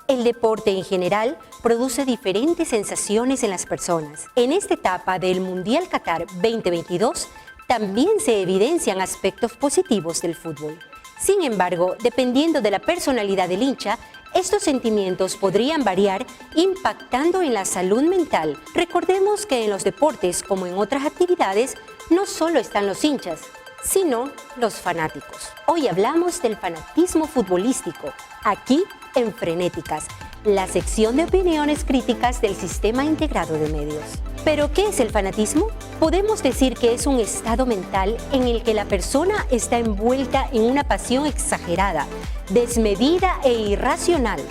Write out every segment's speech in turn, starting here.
El deporte en general produce diferentes sensaciones en las personas. En esta etapa del Mundial Qatar 2022 también se evidencian aspectos positivos del fútbol. Sin embargo, dependiendo de la personalidad del hincha, estos sentimientos podrían variar, impactando en la salud mental. Recordemos que en los deportes, como en otras actividades, no solo están los hinchas, sino los fanáticos. Hoy hablamos del fanatismo futbolístico, aquí en Frenéticas, la sección de opiniones críticas del Sistema Integrado de Medios. ¿Pero qué es el fanatismo? Podemos decir que es un estado mental en el que la persona está envuelta en una pasión exagerada, desmedida e irracional.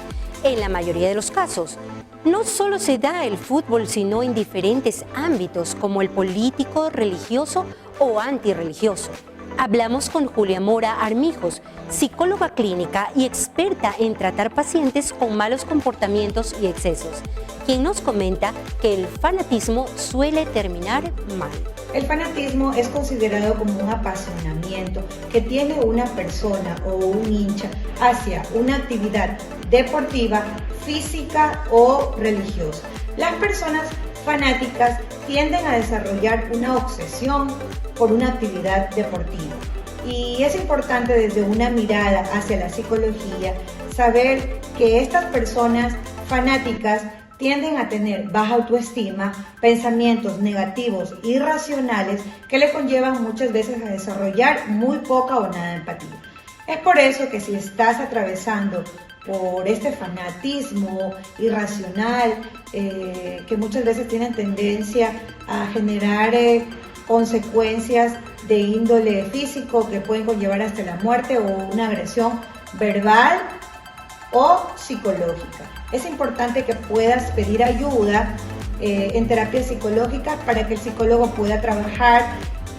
En la mayoría de los casos, no solo se da el fútbol, sino en diferentes ámbitos como el político, religioso o antirreligioso. Hablamos con Julia Mora Armijos, psicóloga clínica y experta en tratar pacientes con malos comportamientos y excesos, quien nos comenta que el fanatismo suele terminar mal. El fanatismo es considerado como un apasionamiento que tiene una persona o un hincha hacia una actividad deportiva, física o religiosa. Las personas fanáticas tienden a desarrollar una obsesión por una actividad deportiva. Y es importante desde una mirada hacia la psicología saber que estas personas fanáticas tienden a tener baja autoestima, pensamientos negativos, irracionales, que le conllevan muchas veces a desarrollar muy poca o nada empatía. Es por eso que si estás atravesando por este fanatismo irracional, que muchas veces tienen tendencia a generar consecuencias de índole físico que pueden conllevar hasta la muerte o una agresión verbal o psicológica. Es importante que puedas pedir ayuda en terapia psicológica para que el psicólogo pueda trabajar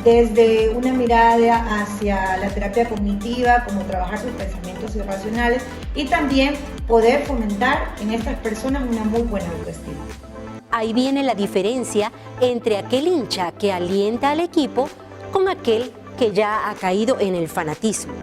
desde una mirada hacia la terapia cognitiva, como trabajar sus pensamientos irracionales y también poder fomentar en estas personas una muy buena autoestima. Ahí viene la diferencia entre aquel hincha que alienta al equipo con aquel que ya ha caído en el fanatismo.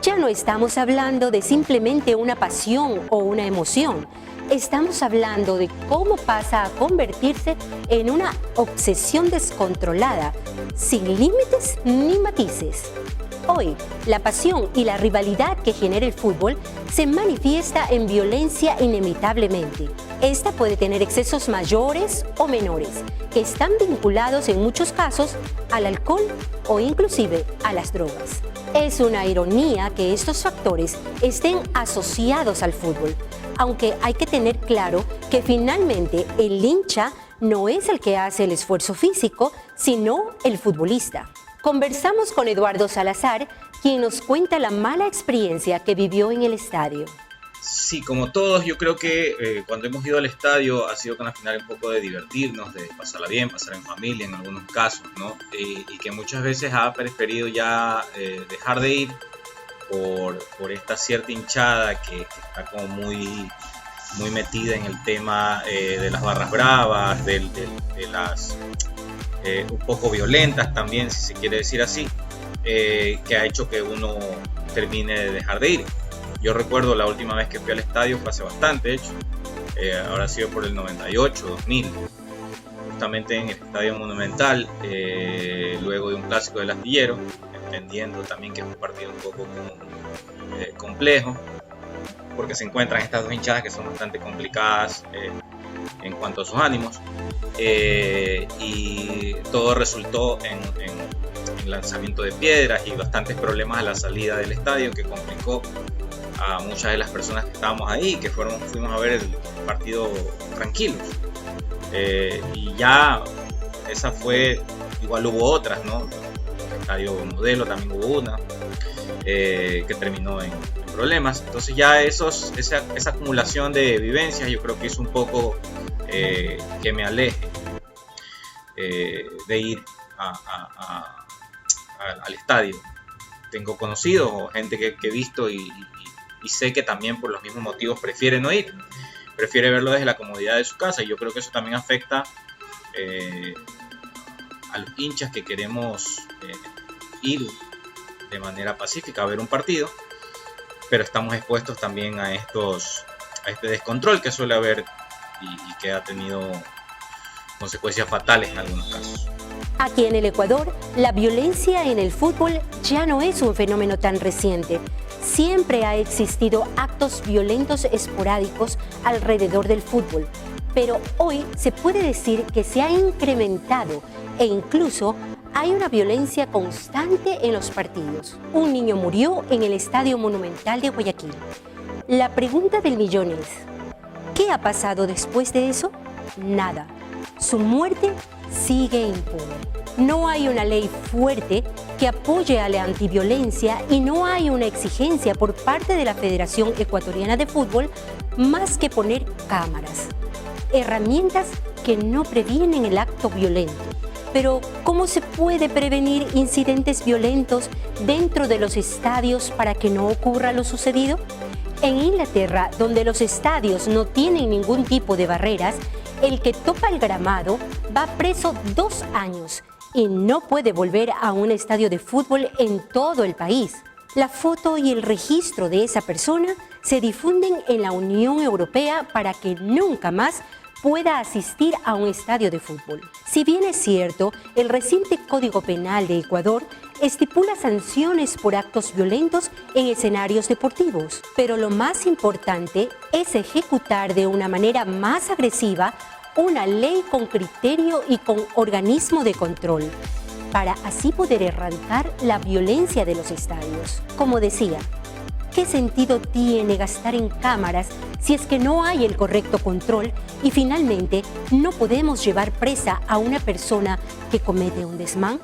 Ya no estamos hablando de simplemente una pasión o una emoción. Estamos hablando de cómo pasa a convertirse en una obsesión descontrolada, sin límites ni matices. Hoy, la pasión y la rivalidad que genera el fútbol se manifiesta en violencia inevitablemente. Esta puede tener excesos mayores o menores, que están vinculados en muchos casos al alcohol o inclusive a las drogas. Es una ironía que estos factores estén asociados al fútbol, aunque hay que tener claro que finalmente el hincha no es el que hace el esfuerzo físico, sino el futbolista. Conversamos con Eduardo Salazar, quien nos cuenta la mala experiencia que vivió en el estadio. Sí, como todos, yo creo que cuando hemos ido al estadio ha sido con la final un poco de divertirnos, de pasarla bien, pasar en familia en algunos casos, ¿no? Y que muchas veces ha preferido ya dejar de ir por esta cierta hinchada que está como muy metida en el tema de las barras bravas, de las un poco violentas también, si se quiere decir así, que ha hecho que uno termine de dejar de ir. Yo recuerdo la última vez que fui al estadio, fue hace bastante, de hecho, habrá sido por el 98, 2000, justamente en el Estadio Monumental, luego de un clásico del Astillero, entendiendo también que es un partido un poco complejo, porque se encuentran estas dos hinchadas que son bastante complicadas en cuanto a sus ánimos, y todo resultó en lanzamiento de piedras y bastantes problemas a la salida del estadio que complicó a muchas de las personas que estábamos ahí, que fuimos a ver el partido tranquilos. Y ya esa fue, igual hubo otras, ¿no? El estadio Modelo también hubo una que terminó en problemas. Entonces ya esa acumulación de vivencias yo creo que es un poco que me aleje de ir al estadio. Tengo conocidos o gente que he visto y sé que también por los mismos motivos prefiere no ir, prefiere verlo desde la comodidad de su casa, y yo creo que eso también afecta a los hinchas que queremos ir de manera pacífica a ver un partido, pero estamos expuestos también a este descontrol que suele haber y que ha tenido consecuencias fatales en algunos casos. Aquí en el Ecuador, la violencia en el fútbol ya no es un fenómeno tan reciente. Siempre ha existido actos violentos esporádicos alrededor del fútbol, pero hoy se puede decir que se ha incrementado e incluso hay una violencia constante en los partidos. Un niño murió en el Estadio Monumental de Guayaquil. La pregunta del millón es, ¿qué ha pasado después de eso? Nada. Su muerte sigue impune. No hay una ley fuerte que apoye a la antiviolencia y no hay una exigencia por parte de la Federación Ecuatoriana de Fútbol más que poner cámaras, herramientas que no previenen el acto violento. Pero, ¿cómo se puede prevenir incidentes violentos dentro de los estadios para que no ocurra lo sucedido? En Inglaterra, donde los estadios no tienen ningún tipo de barreras, el que topa el gramado va preso 2 años y no puede volver a un estadio de fútbol en todo el país. La foto y el registro de esa persona se difunden en la Unión Europea para que nunca más pueda asistir a un estadio de fútbol. Si bien es cierto, el reciente Código Penal de Ecuador estipula sanciones por actos violentos en escenarios deportivos, pero lo más importante es ejecutar de una manera más agresiva una ley con criterio y con organismo de control, para así poder erradicar la violencia de los estadios. Como decía, ¿qué sentido tiene gastar en cámaras si es que no hay el correcto control y finalmente no podemos llevar presa a una persona que comete un desmán?